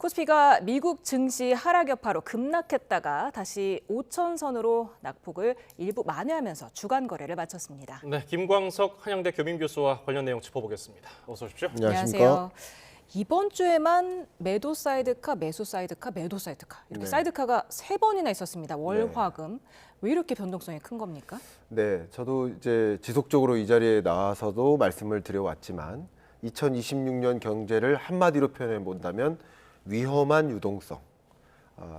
코스피가 미국 증시 하락 여파로 급락했다가 다시 5천선으로 낙폭을 일부 만회하면서 주간 거래를 마쳤습니다. 네, 김광석 한양대 교민 교수와 관련 내용 짚어보겠습니다. 어서 오십시오. 안녕하세요. 이번 주에만 매도 사이드카, 매수 사이드카, 매도 사이드카 이렇게 사이드카가 3번이나 있었습니다. 월화금. 왜 이렇게 변동성이 큰 겁니까? 네, 저도 이제 지속적으로 이 자리에 나와서도 말씀을 드려왔지만 2026년 경제를 한마디로 표현해 본다면 위험한 유동성,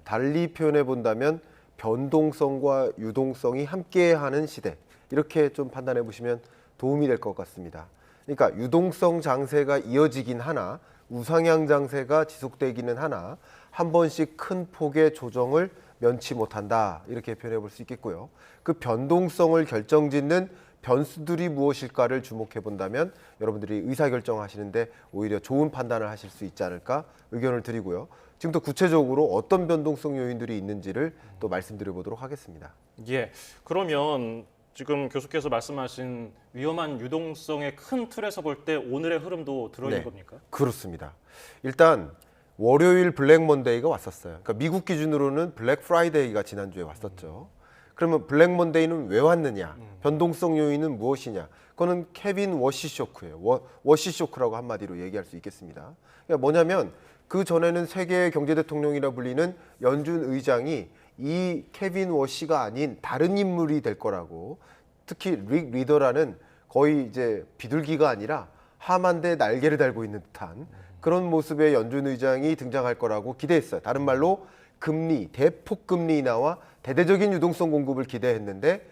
달리 표현해 본다면 변동성과 유동성이 함께하는 시대, 이렇게 좀 판단해 보시면 도움이 될 것 같습니다. 그러니까 유동성 장세가 이어지긴 하나 우상향 장세가 지속되기는 하나 한 번씩 큰 폭의 조정을 면치 못한다, 이렇게 표현해 볼 수 있겠고요. 그 변동성을 결정짓는 변수들이 무엇일까를 주목해 본다면 여러분들이 의사결정하시는데 오히려 좋은 판단을 하실 수 있지 않을까 의견을 드리고요. 지금 더 구체적으로 어떤 변동성 요인들이 있는지를 또 말씀드려 보도록 하겠습니다. 예, 그러면 지금 교수께서 말씀하신 위험한 유동성의 큰 틀에서 볼 때 오늘의 흐름도 들어있는 겁니까? 그렇습니다. 일단 월요일 블랙 먼데이가 왔었어요. 그러니까 미국 기준으로는 블랙 프라이데이가 지난주에 왔었죠. 그러면 블랙 먼데이는 왜 왔느냐? 변동성 요인은 무엇이냐? 그거는 케빈 워시 쇼크예요. 워시 쇼크라고 한마디로 얘기할 수 있겠습니다. 그러니까 뭐냐면 그 전에는 세계 경제 대통령이라 불리는 연준 의장이 이 케빈 워시가 아닌 다른 인물이 될 거라고, 특히 릭 리더라는 거의 이제 비둘기가 아니라 하만대 날개를 달고 있는 듯한 그런 모습의 연준 의장이 등장할 거라고 기대했어요. 다른 말로 금리, 대폭 금리 인하와 대대적인 유동성 공급을 기대했는데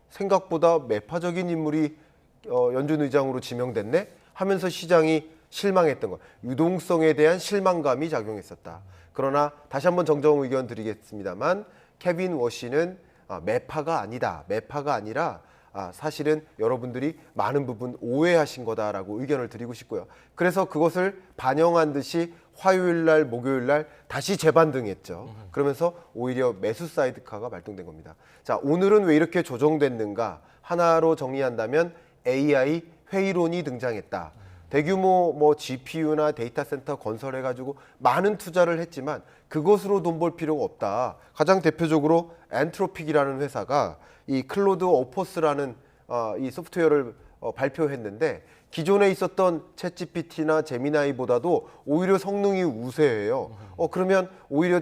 생각보다 매파적인 인물이 연준 의장으로 지명됐네 하면서 시장이 실망했던 것. 유동성에 대한 실망감이 작용했었다. 그러나 다시 한번 정정 의견 드리겠습니다만 케빈 워시는 매파가 아니다. 매파가 아니라 사실은 여러분들이 많은 부분 오해하신 거다라고 의견을 드리고 싶고요. 그래서 그것을 반영한 듯이 화요일 날, 목요일 날 다시 재반등했죠. 그러면서 오히려 매수 사이드카가 발동된 겁니다. 자, 오늘은 왜 이렇게 조정됐는가? 하나로 정리한다면 AI 회의론이 등장했다. 대규모 GPU나 데이터 센터 건설해가지고 많은 투자를 했지만 그것으로 돈 벌 필요가 없다. 가장 대표적으로 엔트로픽이라는 회사가 이 클로드 오퍼스라는 이 소프트웨어를 발표했는데 기존에 있었던 챗GPT나 제미나이보다도 오히려 성능이 우세해요. 그러면 오히려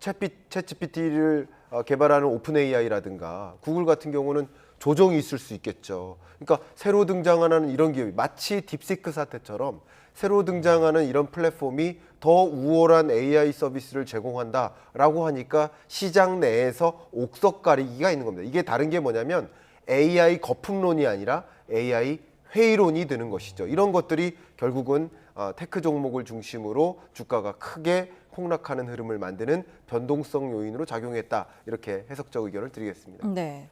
챗GPT를 개발하는 오픈 AI라든가 구글 같은 경우는 조정이 있을 수 있겠죠. 그러니까 새로 등장하는 이런 기업이 마치 딥시크 사태처럼 새로 등장하는 이런 플랫폼이 더 우월한 AI 서비스를 제공한다라고 하니까 시장 내에서 옥석 가리기가 있는 겁니다. 이게 다른 게 뭐냐면 AI 거품론이 아니라 AI 회의론이 드는 것이죠. 이런 것들이 결국은 테크 종목을 중심으로 주가가 크게 폭락하는 흐름을 만드는 변동성 요인으로 작용했다. 이렇게 해석적 의견을 드리겠습니다. 네.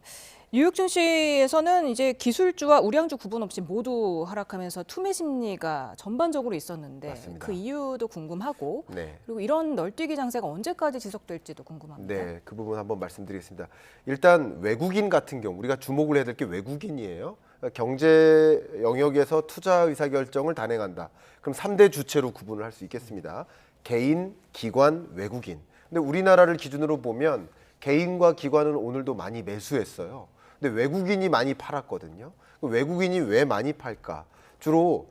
뉴욕 증시에서는 이제 기술주와 우량주 구분 없이 모두 하락하면서 투매 심리가 전반적으로 있었는데 맞습니다. 그 이유도 궁금하고 네. 그리고 이런 널뛰기 장세가 언제까지 지속될지도 궁금합니다. 네, 그 부분 한번 말씀드리겠습니다. 일단 외국인 같은 경우 우리가 주목을 해야 될 게 외국인이에요. 그러니까 경제 영역에서 투자 의사결정을 단행한다. 그럼 3대 주체로 구분을 할 수 있겠습니다. 개인, 기관, 외국인. 근데 우리나라를 기준으로 보면 개인과 기관은 오늘도 많이 매수했어요. 근데 외국인이 많이 팔았거든요. 외국인이 왜 많이 팔까? 주로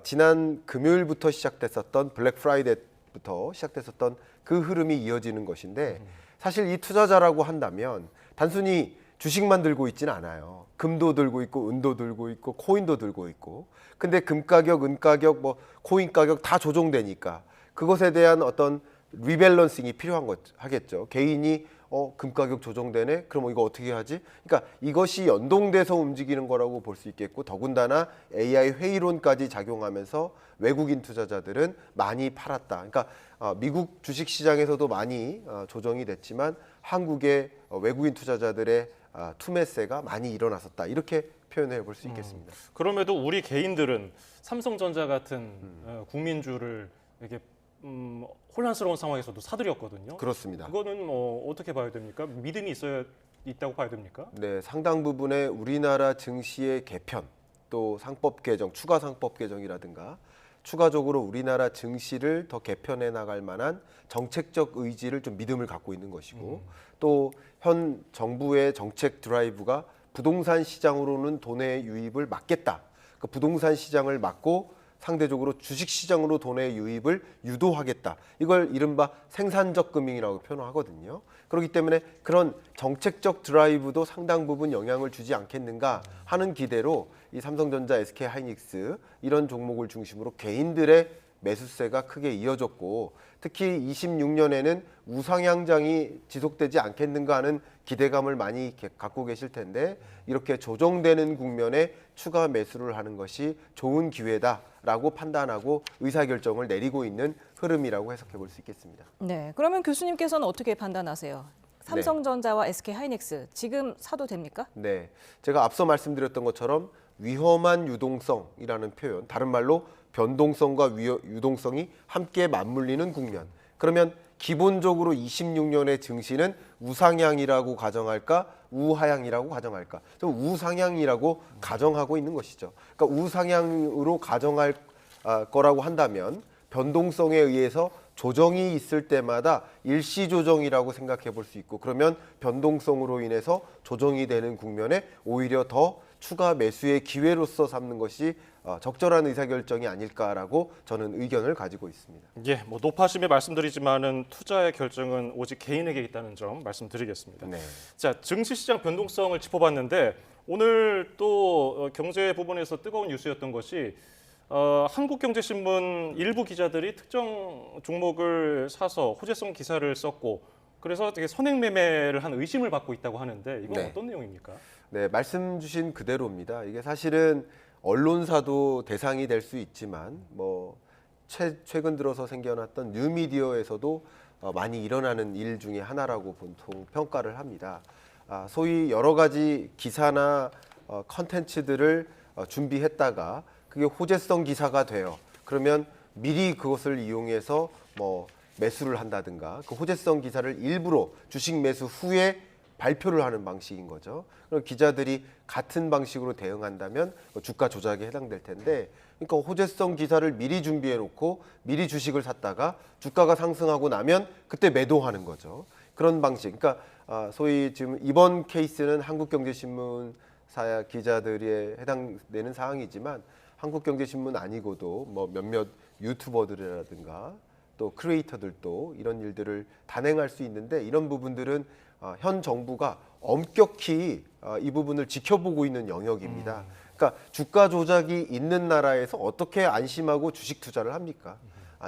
지난 금요일부터 시작됐었던 블랙 프라이데이부터 시작됐었던 그 흐름이 이어지는 것인데 사실 이 투자자라고 한다면 단순히 주식만 들고 있지는 않아요. 금도 들고 있고 은도 들고 있고 코인도 들고 있고. 근데 금 가격, 은 가격, 코인 가격 다 조정되니까 그것에 대한 어떤 리밸런싱이 필요한 하겠죠. 개인이 금 가격 조정되네? 그럼 이거 어떻게 하지? 그러니까 이것이 연동돼서 움직이는 거라고 볼 수 있겠고 더군다나 AI 회의론까지 작용하면서 외국인 투자자들은 많이 팔았다. 그러니까 미국 주식시장에서도 많이 조정이 됐지만 한국의 외국인 투자자들의 투매세가 많이 일어났었다. 이렇게 표현해 볼 수 있겠습니다. 그럼에도 우리 개인들은 삼성전자 같은 국민주를 이렇게 혼란스러운 상황에서도 사들였거든요. 그렇습니다. 그거는 어떻게 봐야 됩니까? 믿음이 있다고 봐야 됩니까? 네, 상당 부분의 우리나라 증시의 개편, 또 상법 개정, 추가 상법 개정이라든가 추가적으로 우리나라 증시를 더 개편해 나갈 만한 정책적 의지를 좀 믿음을 갖고 있는 것이고 또 현 정부의 정책 드라이브가 부동산 시장으로는 돈의 유입을 막겠다. 그 부동산 시장을 막고 상대적으로 주식 시장으로 돈의 유입을 유도하겠다. 이걸 이른바 생산적 금융이라고 표현하거든요. 그렇기 때문에 그런 정책적 드라이브도 상당 부분 영향을 주지 않겠는가 하는 기대로 이 삼성전자, SK하이닉스 이런 종목을 중심으로 개인들의 매수세가 크게 이어졌고 특히 26년에는 우상향장이 지속되지 않겠는가 하는 기대감을 많이 갖고 계실 텐데 이렇게 조정되는 국면에 추가 매수를 하는 것이 좋은 기회다라고 판단하고 의사결정을 내리고 있는 흐름이라고 해석해 볼 수 있겠습니다. 네, 그러면 교수님께서는 어떻게 판단하세요? 삼성전자와 SK하이닉스 지금 사도 됩니까? 네, 제가 앞서 말씀드렸던 것처럼 위험한 유동성이라는 표현, 다른 말로 변동성과 유동성이 함께 맞물리는 국면. 그러면 기본적으로 26년의 증시는 우상향이라고 가정할까, 우하향이라고 가정할까? 좀 우상향이라고 가정하고 있는 것이죠. 그러니까 우상향으로 가정할 거라고 한다면 변동성에 의해서 조정이 있을 때마다 일시 조정이라고 생각해 볼 수 있고 그러면 변동성으로 인해서 조정이 되는 국면에 오히려 더 추가 매수의 기회로서 삼는 것이 적절한 의사결정이 아닐까라고 저는 의견을 가지고 있습니다. 예, 뭐 높아심에 말씀드리지만은 투자의 결정은 오직 개인에게 있다는 점 말씀드리겠습니다. 네. 자, 증시시장 변동성을 짚어봤는데 오늘 또 경제 부분에서 뜨거운 뉴스였던 것이 한국경제신문 일부 기자들이 특정 종목을 사서 호재성 기사를 썼고 그래서 되게 선행 매매를 한 의심을 받고 있다고 하는데 이건 네. 어떤 내용입니까? 네, 말씀 주신 그대로입니다. 이게 사실은 언론사도 대상이 될 수 있지만 뭐 최근 들어서 생겨났던 뉴미디어에서도 많이 일어나는 일 중에 하나라고 보통 평가를 합니다. 소위 여러 가지 기사나 컨텐츠들을 준비했다가 그게 호재성 기사가 돼요. 그러면 미리 그것을 이용해서 뭐 매수를 한다든가 그 호재성 기사를 일부러 주식 매수 후에 발표를 하는 방식인 거죠. 그럼 기자들이 같은 방식으로 대응한다면 주가 조작에 해당될 텐데, 그러니까 호재성 기사를 미리 준비해 놓고 미리 주식을 샀다가 주가가 상승하고 나면 그때 매도하는 거죠. 그런 방식. 그러니까 소위 지금 이번 케이스는 한국경제신문사 기자들에 해당되는 사항이지만 한국경제신문 아니고도 뭐 몇몇 유튜버들이라든가 또 크리에이터들도 이런 일들을 단행할 수 있는데 이런 부분들은 현 정부가 엄격히 이 부분을 지켜보고 있는 영역입니다. 그러니까 주가 조작이 있는 나라에서 어떻게 안심하고 주식 투자를 합니까?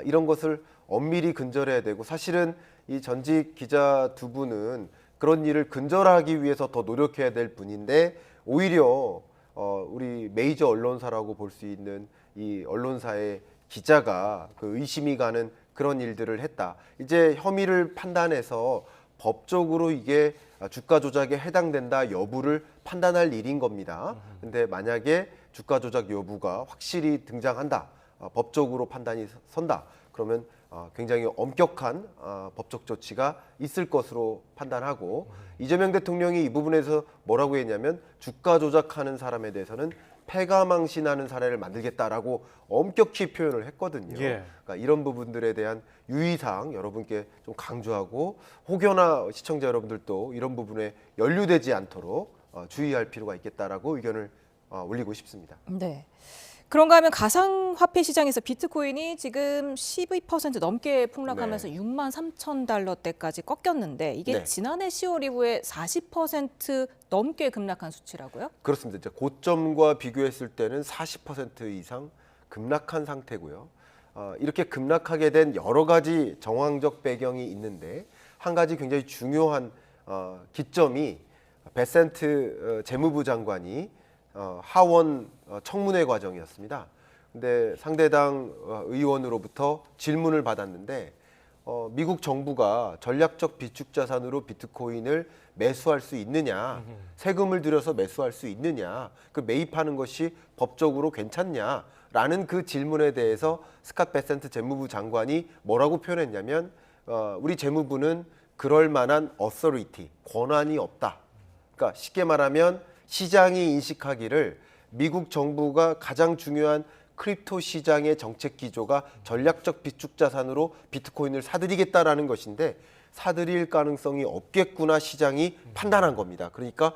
이런 것을 엄밀히 근절해야 되고 사실은 이 전직 기자 두 분은 그런 일을 근절하기 위해서 더 노력해야 될 분인데 오히려 우리 메이저 언론사라고 볼 수 있는 이 언론사의 기자가 그 의심이 가는 그런 일들을 했다. 이제 혐의를 판단해서 법적으로 이게 주가 조작에 해당된다 여부를 판단할 일인 겁니다. 근데 만약에 주가 조작 여부가 확실히 등장한다. 법적으로 판단이 선다. 그러면 굉장히 엄격한 법적 조치가 있을 것으로 판단하고 이재명 대통령이 이 부분에서 뭐라고 했냐면 주가 조작하는 사람에 대해서는 패가망신하는 사례를 만들겠다라고 엄격히 표현을 했거든요. 예. 그러니까 이런 부분들에 대한 유의사항 여러분께 좀 강조하고 혹여나 시청자 여러분들도 이런 부분에 연루되지 않도록 주의할 필요가 있겠다라고 의견을 올리고 싶습니다. 네. 그런가 하면 가상화폐 시장에서 비트코인이 지금 12% 넘게 폭락하면서 6만 3천 달러대까지 꺾였는데 이게 네. 지난해 10월 이후에 40% 넘게 급락한 수치라고요? 그렇습니다. 이제 고점과 비교했을 때는 40% 이상 급락한 상태고요. 이렇게 급락하게 된 여러 가지 정황적 배경이 있는데 한 가지 굉장히 중요한 기점이 베센트 재무부 장관이 하원 청문회 과정이었습니다. 근데 상대당 의원으로부터 질문을 받았는데 미국 정부가 전략적 비축 자산으로 비트코인을 매수할 수 있느냐, 세금을 들여서 매수할 수 있느냐, 그 매입하는 것이 법적으로 괜찮냐라는 그 질문에 대해서 스캇 베센트 재무부 장관이 뭐라고 표현했냐면 우리 재무부는 그럴 만한 authority, 권한이 없다. 그러니까 쉽게 말하면 시장이 인식하기를 미국 정부가 가장 중요한 크립토 시장의 정책 기조가 전략적 비축 자산으로 비트코인을 사들이겠다라는 것인데 사들일 가능성이 없겠구나 시장이 판단한 겁니다. 그러니까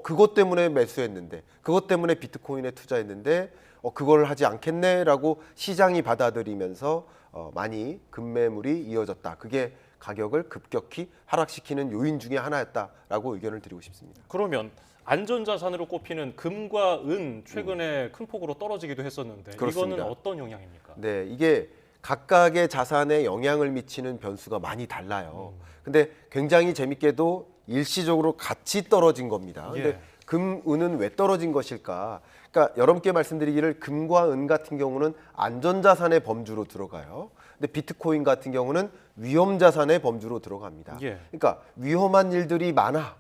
그것 때문에 매수했는데 그것 때문에 비트코인에 투자했는데 그걸 하지 않겠네라고 시장이 받아들이면서 많이 급매물이 이어졌다. 그게 가격을 급격히 하락시키는 요인 중에 하나였다라고 의견을 드리고 싶습니다. 그러면 안전자산으로 꼽히는 금과 은 최근에 큰 폭으로 떨어지기도 했었는데 그렇습니다. 이거는 어떤 영향입니까? 네, 이게 각각의 자산에 영향을 미치는 변수가 많이 달라요. 근데 굉장히 재밌게도 일시적으로 같이 떨어진 겁니다. 근데 예. 금, 은은 왜 떨어진 것일까? 그러니까 여러분께 말씀드리기를 금과 은 같은 경우는 안전자산의 범주로 들어가요. 근데 비트코인 같은 경우는 위험자산의 범주로 들어갑니다. 예. 그러니까 위험한 일들이 많아.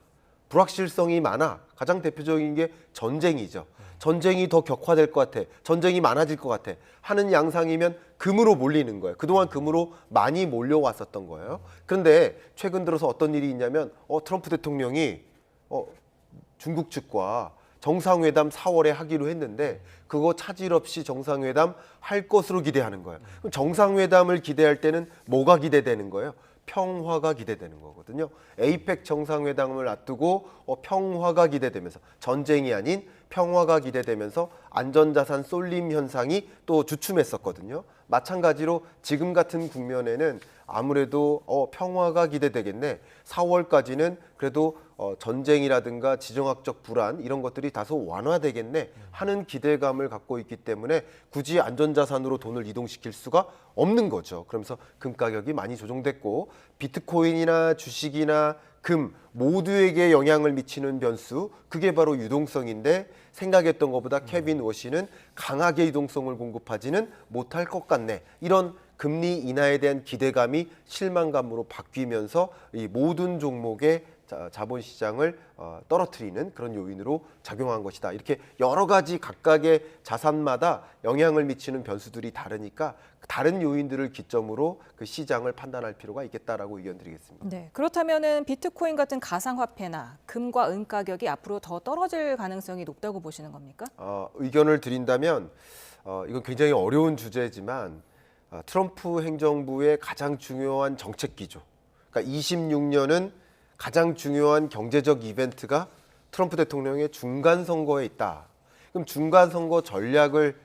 불확실성이 많아. 가장 대표적인 게 전쟁이죠. 전쟁이 더 격화될 것 같아. 전쟁이 많아질 것 같아. 하는 양상이면 금으로 몰리는 거예요. 그동안 금으로 많이 몰려왔었던 거예요. 그런데 최근 들어서 어떤 일이 있냐면 트럼프 대통령이 중국 측과 정상회담 4월에 하기로 했는데 그거 차질 없이 정상회담 할 것으로 기대하는 거예요. 그럼 정상회담을 기대할 때는 뭐가 기대되는 거예요? 평화가 기대되는 거거든요. 에이펙 정상회담을 앞두고 평화가 기대되면서 전쟁이 아닌 평화가 기대되면서 안전자산 쏠림 현상이 또 주춤했었거든요. 마찬가지로 지금 같은 국면에는 아무래도 평화가 기대되겠네. 4월까지는 그래도 전쟁이라든가 지정학적 불안 이런 것들이 다소 완화되겠네 하는 기대감을 갖고 있기 때문에 굳이 안전자산으로 돈을 이동시킬 수가 없는 거죠. 그러면서 금 가격이 많이 조정됐고 비트코인이나 주식이나 금 모두에게 영향을 미치는 변수 그게 바로 유동성인데 생각했던 것보다 케빈 워시는 강하게 유동성을 공급하지는 못할 것 같네. 이런 금리 인하에 대한 기대감이 실망감으로 바뀌면서 이 모든 종목의 자본시장을 떨어뜨리는 그런 요인으로 작용한 것이다. 이렇게 여러 가지 각각의 자산마다 영향을 미치는 변수들이 다르니까 다른 요인들을 기점으로 그 시장을 판단할 필요가 있겠다라고 의견 드리겠습니다. 네, 그렇다면은 비트코인 같은 가상화폐나 금과 은 가격이 앞으로 더 떨어질 가능성이 높다고 보시는 겁니까? 의견을 드린다면 이건 굉장히 어려운 주제지만 트럼프 행정부의 가장 중요한 정책 기조. 그러니까 26년은 가장 중요한 경제적 이벤트가 트럼프 대통령의 중간 선거에 있다. 그럼 중간 선거 전략을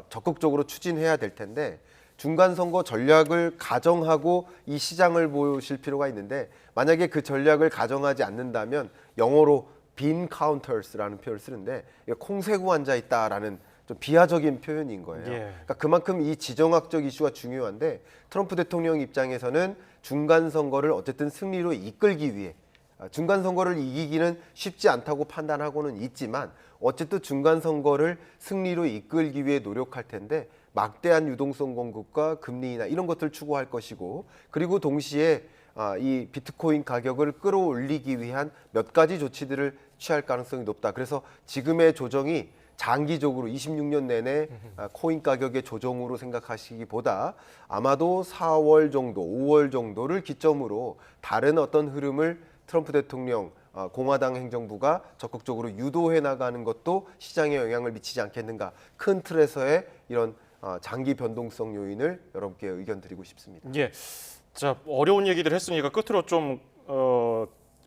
적극적으로 추진해야 될 텐데 중간 선거 전략을 가정하고 이 시장을 보실 필요가 있는데 만약에 그 전략을 가정하지 않는다면 영어로 빈 카운터스라는 표현을 쓰는데 콩새구 앉아 있다라는 좀 비하적인 표현인 거예요. 예. 그러니까 그만큼 이 지정학적 이슈가 중요한데 트럼프 대통령 입장에서는 중간 선거를 어쨌든 승리로 이끌기 위해 중간 선거를 이기기는 쉽지 않다고 판단하고는 있지만 어쨌든 중간 선거를 승리로 이끌기 위해 노력할 텐데 막대한 유동성 공급과 금리 인하 이런 것들을 추구할 것이고 그리고 동시에 이 비트코인 가격을 끌어올리기 위한 몇 가지 조치들을 취할 가능성이 높다. 그래서 지금의 조정이 장기적으로 26년 내내 코인 가격의 조정으로 생각하시기보다 아마도 4월 정도, 5월 정도를 기점으로 다른 어떤 흐름을 트럼프 대통령, 공화당 행정부가 적극적으로 유도해 나가는 것도 시장에 영향을 미치지 않겠는가. 큰 틀에서의 이런 장기 변동성 요인을 여러분께 의견 드리고 싶습니다. 예. 자, 어려운 얘기들 했으니까 끝으로 좀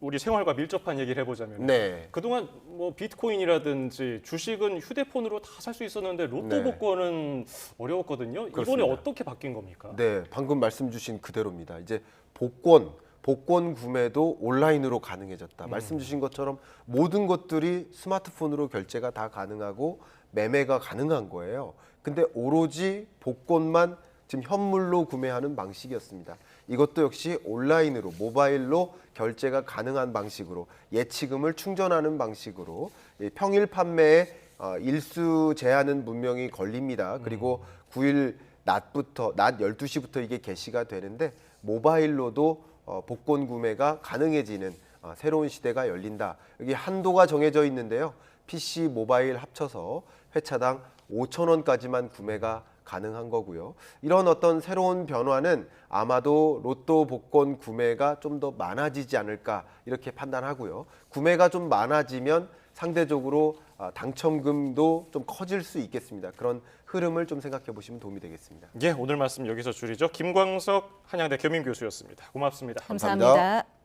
우리 생활과 밀접한 얘기를 해보자면 네. 그동안 뭐 비트코인이라든지 주식은 휴대폰으로 다 살 수 있었는데 로또 네. 복권은 어려웠거든요. 그렇습니다. 이번에 어떻게 바뀐 겁니까? 네, 방금 말씀 주신 그대로입니다. 이제 복권 구매도 온라인으로 가능해졌다. 말씀 주신 것처럼 모든 것들이 스마트폰으로 결제가 다 가능하고 매매가 가능한 거예요. 근데 오로지 복권만 지금 현물로 구매하는 방식이었습니다. 이것도 역시 온라인으로 모바일로 결제가 가능한 방식으로 예치금을 충전하는 방식으로 평일 판매에 일수 제한은 분명히 걸립니다. 그리고 9일 낮 12시부터 이게 개시가 되는데 모바일로도 복권 구매가 가능해지는 새로운 시대가 열린다. 여기 한도가 정해져 있는데요. PC, 모바일 합쳐서 회차당 5,000원까지만 구매가 가능한 거고요. 이런 어떤 새로운 변화는 아마도 로또 복권 구매가 좀 더 많아지지 않을까 이렇게 판단하고요. 구매가 좀 많아지면 상대적으로 당첨금도 좀 커질 수 있겠습니다. 그런 흐름을 좀 생각해 보시면 도움이 되겠습니다. 예, 오늘 말씀 여기서 줄이죠. 김광석 한양대 겸임 교수였습니다. 고맙습니다. 감사합니다.